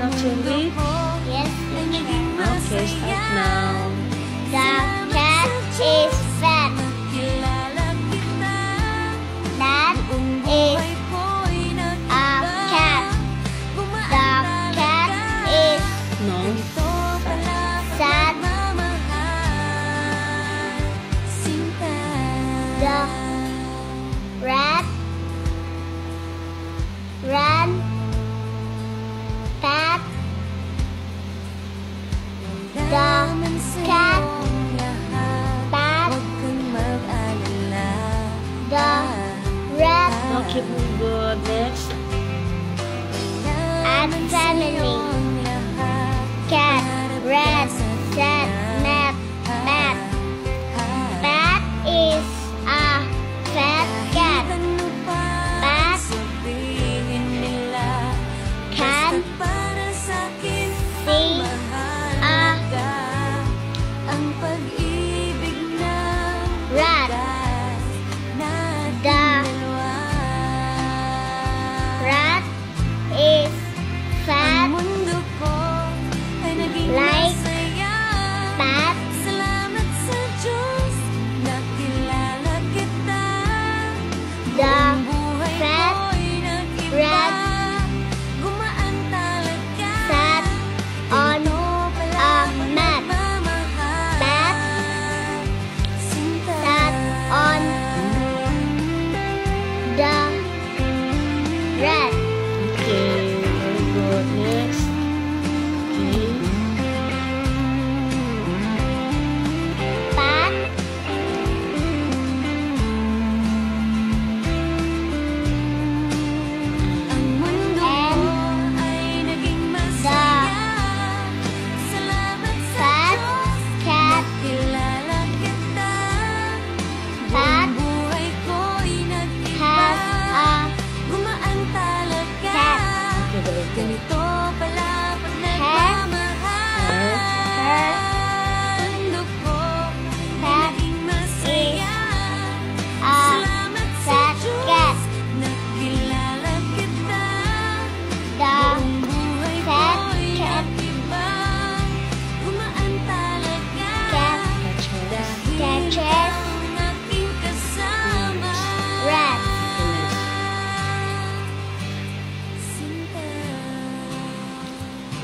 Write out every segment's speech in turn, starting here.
actually? Yes, teacher. Okay, start now. The cat is fat. That is a cat. The cat is No? sad. The rat ran fat. The cat fat. The rat Okay, good. Next. and family. Cat, rat, sad, nap, bat. Bat is a fat cat. Bat can see a rat. The rat is fat like bat. The fat rat sat on a mat. Bat sat on the rat. Okay, very good. Next. Okay. Bat fat cat. Bat has a cat. Okay, very good.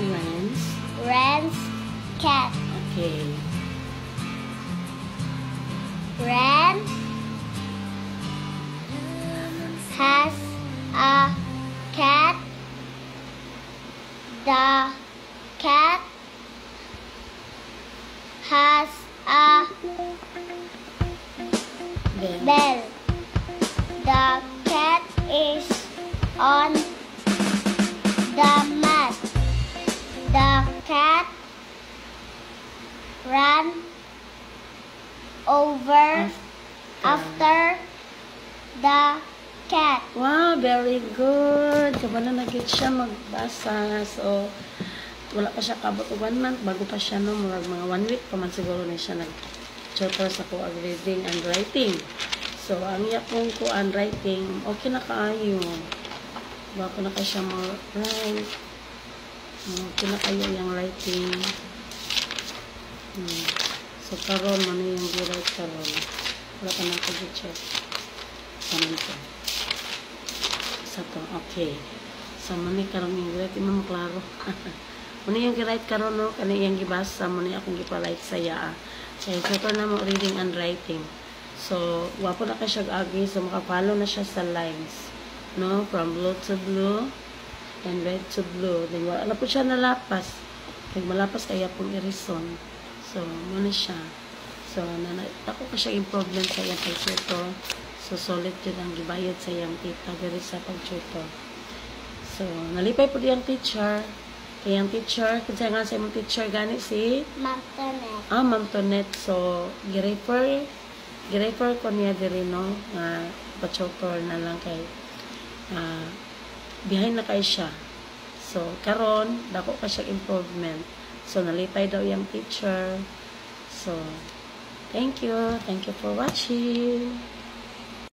Lines. Rans cat. Okay. Ran has a cat. The cat has a Then. bell. The cat is on the mat. The cat ran over after the cat. Wow, very good. Kabalo na gid siya magbasa. So, wala pa siya kabot og 1 month bago pa siya no murag mga 1 week pa man siguro na siya nag-tutor sa ko reading and writing. So, ang iya pong ko and writing, okay na kaayo. Bago na ka siya mo-write. Okay na kayo yung writing. So, karon mo na yung gi-write karon. Wala pa na ako gi-check. Saman to. Sa to. Okay. So, mani karon yung gi-write. Ima mo klaro. Muna yung gi-write karon, no? Kani yung gibasa. Muna akong gi-write sa iya. So, tutor na mo reading and writing. So, wapo na ka siya agi. So, makapalo na siya sa lines. No? From blue to blue. And red to blue. Then, wala na po siya nalapas. Pag malapas, kaya pong irison. So, muna siya. So, ako pa siya improvement sa iyang pag-tutor. So, solid yun ang gibayad sa iyang tita. Diri sa pag-tutor. So, nalipay po diyang teacher. Kaya yung teacher, kung nga sa imong teacher, gani si? Martonet. Ma'am Tonet. So, girefer ko niya diri, no? Pa-tutor na lang kay behind na kay siya. So, karon dako pa siya improvement. So, nalipay daw yung teacher. So, thank you. Thank you for watching.